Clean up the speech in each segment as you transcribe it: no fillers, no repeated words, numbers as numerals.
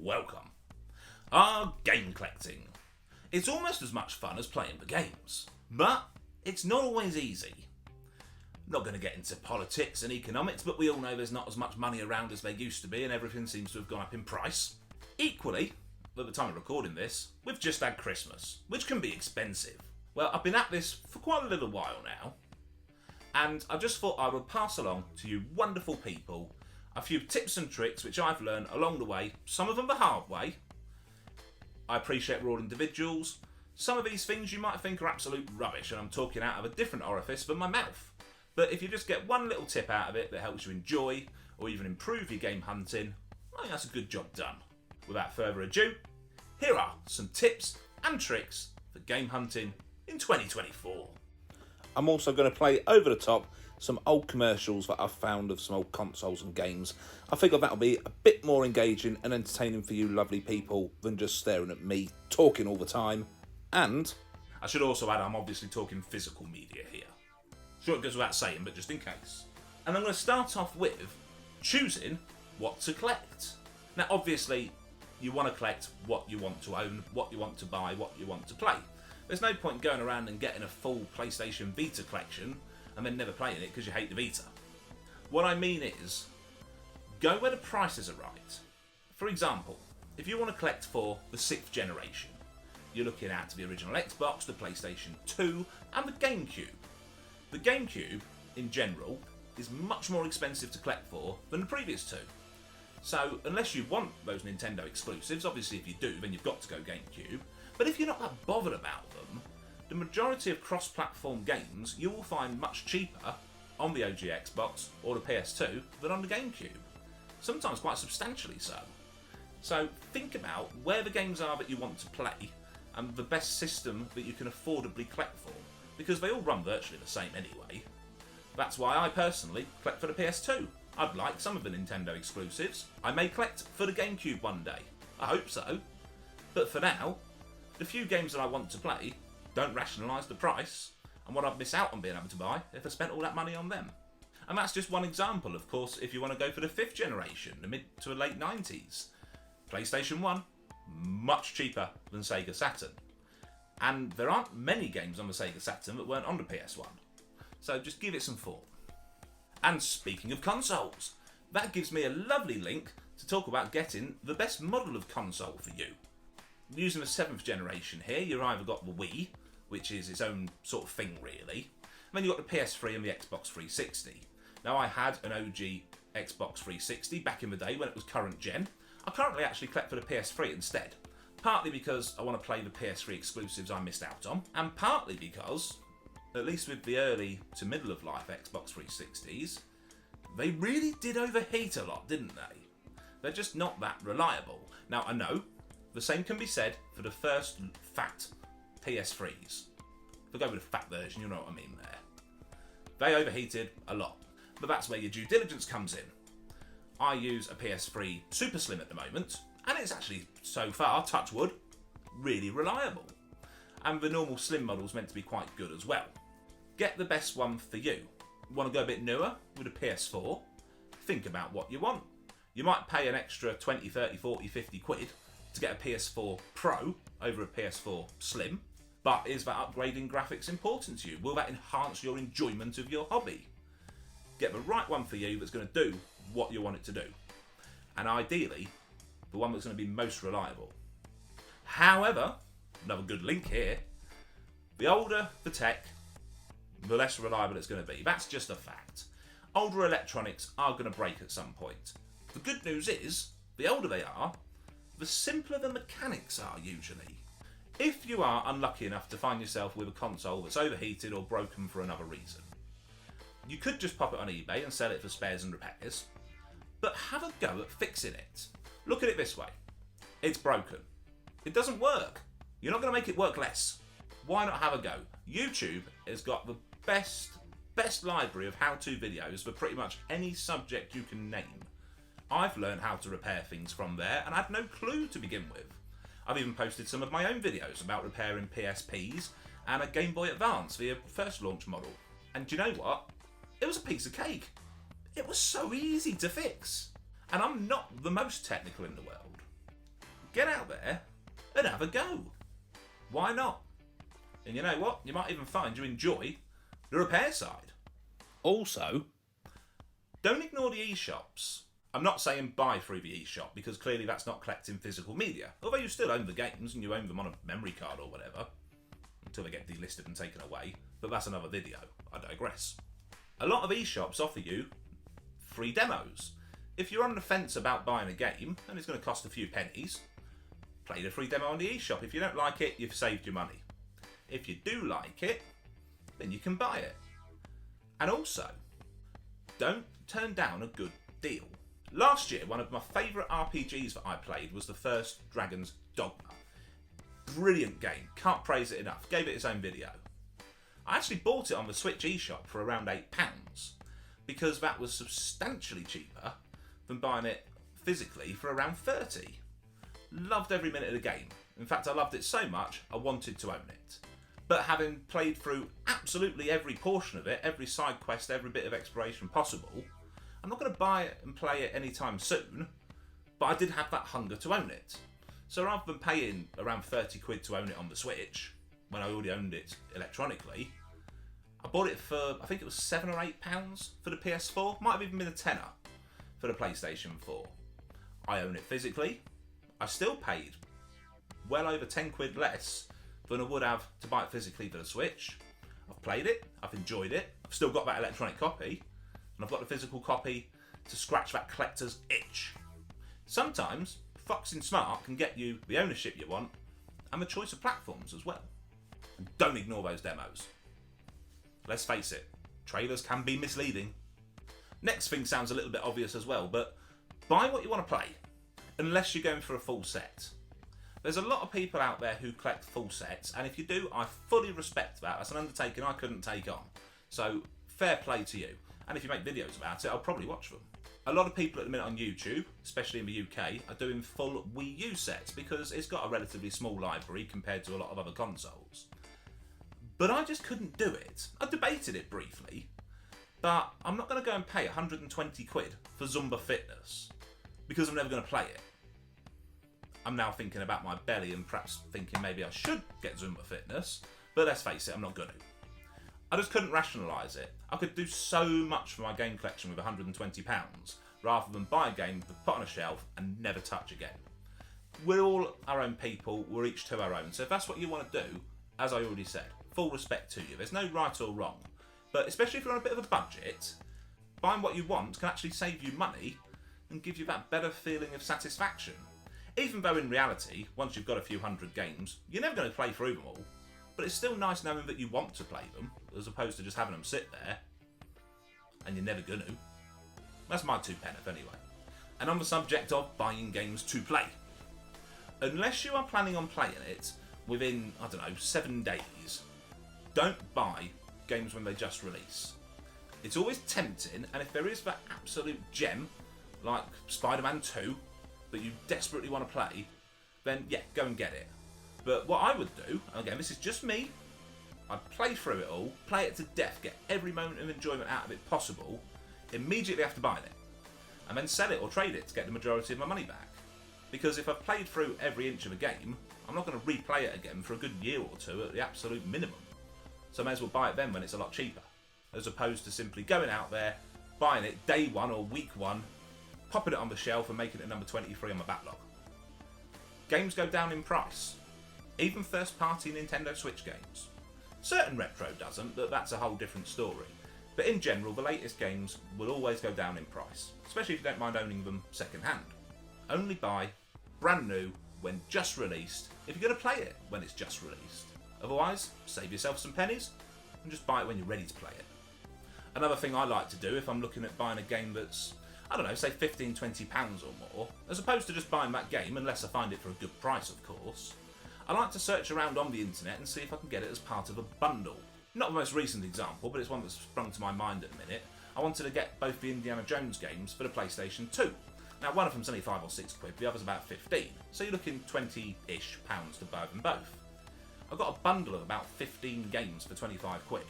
welcome. Game collecting. It's almost as much fun as playing the games, but it's not always easy. Not going to get into politics and economics, but we all know there's not as much money around as there used to be and everything seems to have gone up in price. Equally, at the time of recording this, we've just had Christmas, which can be expensive. Well, I've been at this for quite a little while now, and I just thought I would pass along to you wonderful people a few tips and tricks which I've learned along the way, some of them the hard way. I appreciate we're all individuals. Some of these things you might think are absolute rubbish and I'm talking out of a different orifice than my mouth. But if you just get one little tip out of it that helps you enjoy or even improve your game hunting, I think that's a good job done. Without further ado, here are some tips and tricks for game hunting in 2024. I'm also going to play over the top some old commercials that I've found of some old consoles and games. I figure that'll be a bit more engaging and entertaining for you lovely people than just staring at me talking all the time. And I should also add I'm obviously talking physical media here. Sure, it goes without saying, but just in case. And I'm going to start off with choosing what to collect. Now obviously you want to collect what you want to own, what you want to buy, what you want to play. There's no point going around and getting a full PlayStation Vita collection and then never playing it because you hate the Vita. What I mean is, go where the prices are right. For example, if you want to collect for the 6th generation, you're looking at the original Xbox, the PlayStation 2 and the GameCube. The GameCube, in general, is much more expensive to collect for than the previous two. So unless you want those Nintendo exclusives, obviously if you do then you've got to go GameCube, but if you're not that bothered about them, the majority of cross-platform games you will find much cheaper on the OG Xbox or the PS2 than on the GameCube. Sometimes quite substantially so. So think about where the games are that you want to play and the best system that you can affordably collect for, because they all run virtually the same anyway. That's why I personally collect for the PS2. I'd like some of the Nintendo exclusives. I may collect for the GameCube one day. I hope so. But for now, the few games that I want to play don't rationalise the price and what I'd miss out on being able to buy if I spent all that money on them. And that's just one example. Of course, if you want to go for the 5th generation, the mid to late 90s, PlayStation 1, much cheaper than Sega Saturn. And there aren't many games on the Sega Saturn that weren't on the PS1. So just give it some thought. And speaking of consoles, that gives me a lovely link to talk about getting the best model of console for you. Using the 7th generation here, you've either got the Wii, which is its own sort of thing really, and then you've got the PS3 and the Xbox 360. Now I had an OG Xbox 360 back in the day when it was current gen. I currently actually collect for the PS3 instead, partly because I want to play the PS3 exclusives I missed out on, and partly because, at least with the early to middle of life Xbox 360s, they really did overheat a lot, didn't they? They're just not that reliable. Now I know, the same can be said for the first fat PS3s. If I go with a fat version, you know what I mean there. They overheated a lot, but that's where your due diligence comes in. I use a PS3 Super Slim at the moment, and it's actually, so far, touch wood, really reliable. And the normal Slim model's meant to be quite good as well. Get the best one for you. Want to go a bit newer with a PS4? Think about what you want. You might pay an extra 20, 30, 40, 50 quid to get a PS4 Pro over a PS4 Slim, but is that upgrading graphics important to you? Will that enhance your enjoyment of your hobby? Get the right one for you that's going to do what you want it to do, and ideally the one that's going to be most reliable. However, another good link here, the older the tech, the less reliable it's going to be. That's just a fact. Older electronics are going to break at some point. The good news is, the older they are, the simpler the mechanics are usually. If you are unlucky enough to find yourself with a console that's overheated or broken for another reason, you could just pop it on eBay and sell it for spares and repairs, but have a go at fixing it. Look at it this way. It's broken. It doesn't work. You're not going to make it work less. Why not have a go? YouTube has got the best library of how-to videos for pretty much any subject you can name. I've learned how to repair things from there and had no clue to begin with. I've even posted some of my own videos about repairing PSPs and a Game Boy Advance, the first launch model. And do you know what? It was a piece of cake. It was so easy to fix. And I'm not the most technical in the world. Get out there and have a go. Why not? And you know what? You might even find you enjoy the repair side. Also, don't ignore the eShops. I'm not saying buy through the eShop because clearly that's not collecting physical media. Although you still own the games and you own them on a memory card or whatever. Until they get delisted and taken away. But that's another video. I digress. A lot of eShops offer you free demos. If you're on the fence about buying a game and it's going to cost a few pennies, play the free demo on the eShop. If you don't like it, you've saved your money. If you do like it, then you can buy it. And also, don't turn down a good deal. Last year, one of my favourite RPGs that I played was the first Dragon's Dogma. Brilliant game, can't praise it enough, gave it its own video. I actually bought it on the Switch eShop for around £8 because that was substantially cheaper than buying it physically for around 30. Loved every minute of the game. In fact, I loved it so much, I wanted to own it. But having played through absolutely every portion of it, every side quest, every bit of exploration possible, I'm not going to buy it and play it anytime soon, but I did have that hunger to own it. So rather than paying around 30 quid to own it on the Switch, when I already owned it electronically, I bought it for, I think it was £7 or £8 for the PS4, might have even been a tenner for the PlayStation 4. I own it physically, I still paid well over 10 quid less than I would have to buy it physically for the Switch. I've played it, I've enjoyed it, I've still got that electronic copy, and I've got the physical copy to scratch that collector's itch. Sometimes, Foxing Smart can get you the ownership you want and the choice of platforms as well. And don't ignore those demos. Let's face it, trailers can be misleading. Next thing sounds a little bit obvious as well, but buy what you want to play, unless you're going for a full set. There's a lot of people out there who collect full sets, and if you do, I fully respect that. That's an undertaking I couldn't take on. So, fair play to you. And if you make videos about it, I'll probably watch them. A lot of people at the minute on YouTube, especially in the UK, are doing full Wii U sets because it's got a relatively small library compared to a lot of other consoles. But I just couldn't do it. I debated it briefly, but I'm not going to go and pay 120 quid for Zumba Fitness because I'm never going to play it. I'm now thinking about my belly and perhaps thinking maybe I should get Zumba Fitness, but let's face it, I'm not going to. I just couldn't rationalise it. I could do so much for my game collection with £120 rather than buy a game to put on a shelf and never touch again. We're all our own people, we're each to our own, so if that's what you want to do, as I already said, full respect to you. There's no right or wrong, but especially if you're on a bit of a budget, buying what you want can actually save you money and give you that better feeling of satisfaction. Even though in reality, once you've got a few hundred games, you're never going to play through them all. But it's still nice knowing that you want to play them, as opposed to just having them sit there, and you're never going to. That's my 2 pence anyway. And on the subject of buying games to play, unless you are planning on playing it within, 7 days, don't buy games when they just release. It's always tempting, and if there is that absolute gem, like Spider-Man 2, that you desperately want to play, then yeah, go and get it. But what I would do, again, this is just me, I'd play through it all, play it to death, get every moment of enjoyment out of it possible, immediately after buying it, and then sell it or trade it to get the majority of my money back. Because if I've played through every inch of a game, I'm not going to replay it again for a good year or two at the absolute minimum. So I may as well buy it then when it's a lot cheaper, as opposed to simply going out there, buying it day one or week one, popping it on the shelf and making it number 23 on my backlog. Games go down in price. Even first-party Nintendo Switch games. Certain retro doesn't, but that's a whole different story. But in general, the latest games will always go down in price, especially if you don't mind owning them second-hand. Only buy brand new when just released, if you're going to play it when it's just released. Otherwise, save yourself some pennies and just buy it when you're ready to play it. Another thing I like to do if I'm looking at buying a game that's, say £15, £20 or more, as opposed to just buying that game, unless I find it for a good price, of course, I like to search around on the internet and see if I can get it as part of a bundle. Not the most recent example, but it's one that's sprung to my mind at the minute. I wanted to get both the Indiana Jones games for the PlayStation 2. Now, one of them's only 5 or 6 quid, the other's about 15, so you're looking 20-ish pounds to buy them both. I got a bundle of about 15 games for 25 quid.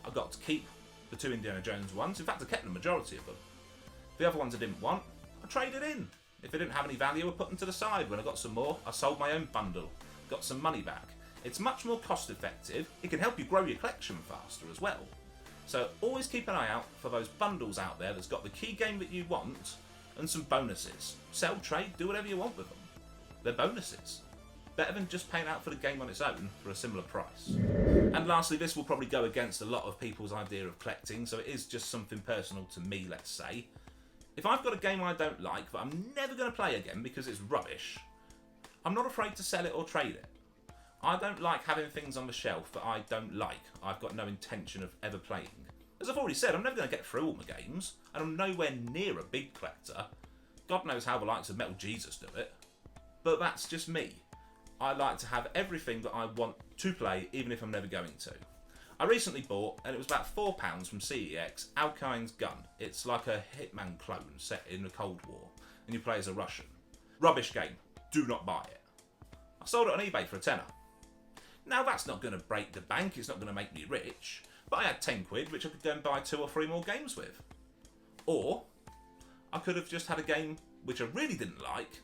I got to keep the 2 Indiana Jones ones, in fact I kept the majority of them. The other ones I didn't want, I traded in. If they didn't have any value, I put them to the side. When I got some more, I sold my own bundle, got some money back. It's much more cost effective. It can help you grow your collection faster as well. So always keep an eye out for those bundles out there that's got the key game that you want and some bonuses. Sell, trade, do whatever you want with them. They're bonuses. Better than just paying out for the game on its own for a similar price. And lastly, this will probably go against a lot of people's idea of collecting, so it is just something personal to me, let's say. If I've got a game I don't like that I'm never going to play again because it's rubbish, I'm not afraid to sell it or trade it. I don't like having things on the shelf that I don't like. I've got no intention of ever playing. As I've already said, I'm never going to get through all my games, and I'm nowhere near a big collector. God knows how the likes of Metal Jesus do it. But that's just me. I like to have everything that I want to play, even if I'm never going to. I recently bought, and it was about £4 from CEX, Alkine's Gun. It's like a Hitman clone set in the Cold War, and you play as a Russian. Rubbish game. Do not buy it. I sold it on eBay for a tenner. Now that's not going to break the bank, it's not going to make me rich, but I had 10 quid which I could go and buy 2 or 3 more games with. Or I could have just had a game which I really didn't like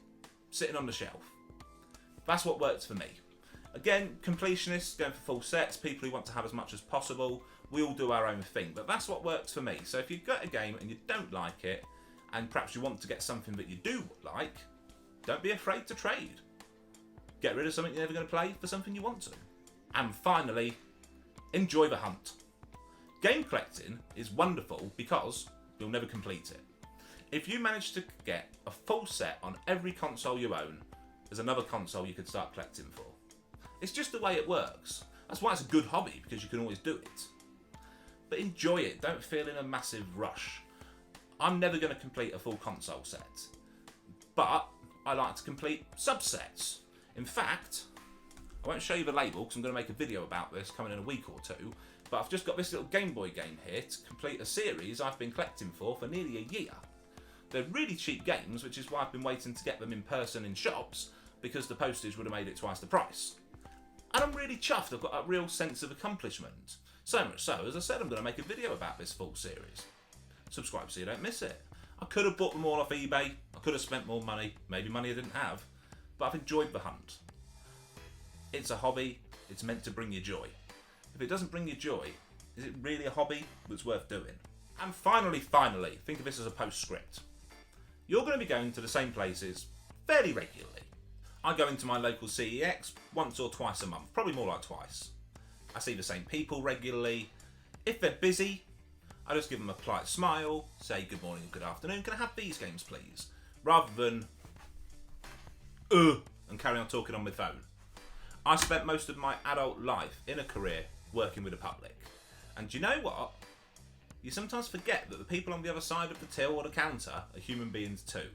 sitting on the shelf. That's what works for me. Again, completionists going for full sets, people who want to have as much as possible, we all do our own thing, but that's what works for me. So if you've got a game and you don't like it, and perhaps you want to get something that you do like, don't be afraid to trade. Get rid of something you're never going to play for something you want to. And finally, enjoy the hunt. Game collecting is wonderful because you'll never complete it. If you manage to get a full set on every console you own, there's another console you could start collecting for. It's just the way it works. That's why it's a good hobby, because you can always do it. But enjoy it, don't feel in a massive rush. I'm never going to complete a full console set, but I like to complete subsets. In fact, I won't show you the label because I'm going to make a video about this coming in a week or two, but I've just got this little Game Boy game here to complete a series I've been collecting for nearly a year. They're really cheap games, which is why I've been waiting to get them in person in shops, because the postage would have made it twice the price. And I'm really chuffed, I've got a real sense of accomplishment. So much so, as I said, I'm going to make a video about this full series. Subscribe so you don't miss it. I could have bought them all off eBay, I could have spent more money, maybe money I didn't have, but I've enjoyed the hunt. It's a hobby, it's meant to bring you joy. If it doesn't bring you joy, is it really a hobby that's worth doing? And finally, think of this as a postscript. You're going to be going to the same places fairly regularly. I go into my local CEX once or twice a month, probably more like twice. I see the same people regularly. If they're busy, I just give them a polite smile, say good morning or good afternoon, can I have these games please? Rather than and carry on talking on my phone. I spent most of my adult life in a career working with the public. And do you know what? You sometimes forget that the people on the other side of the till or the counter are human beings too.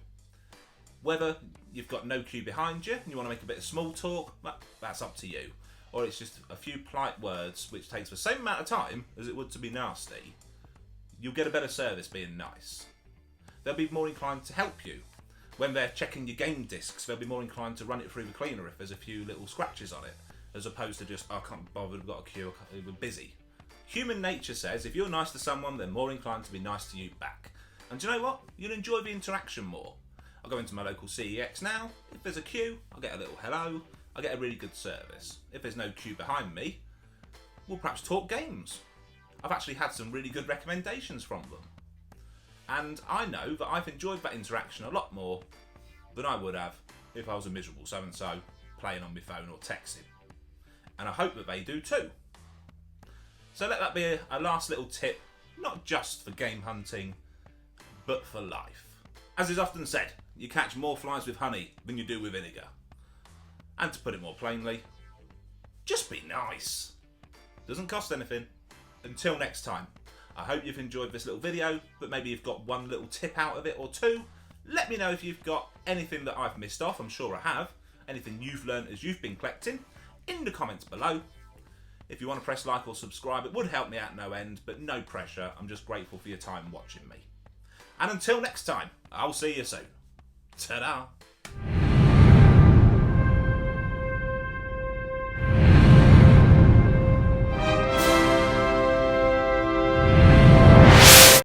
Whether you've got no queue behind you and you want to make a bit of small talk, that's up to you. Or it's just a few polite words which takes the same amount of time as it would to be nasty. You'll get a better service being nice. They'll be more inclined to help you. When they're checking your game discs, they'll be more inclined to run it through the cleaner if there's a few little scratches on it, as opposed to just, oh, I can't bother, we've got a queue, we're busy. Human nature says if you're nice to someone, they're more inclined to be nice to you back. And do you know what? You'll enjoy the interaction more. I'll go into my local CEX now. If there's a queue, I'll get a little hello. I'll get a really good service. If there's no queue behind me, we'll perhaps talk games. I've actually had some really good recommendations from them. And I know that I've enjoyed that interaction a lot more than I would have if I was a miserable so-and-so playing on my phone or texting. And I hope that they do too. So let that be a last little tip, not just for game hunting, but for life. As is often said, you catch more flies with honey than you do with vinegar. And to put it more plainly, just be nice. Doesn't cost anything. Until next time, I hope you've enjoyed this little video, but maybe you've got one little tip out of it or two. Let me know if you've got anything that I've missed off, I'm sure I have. Anything you've learned as you've been collecting, in the comments below. If you want to press like or subscribe, it would help me out no end, but no pressure. I'm just grateful for your time watching me. And until next time, I'll see you soon. Ta-da!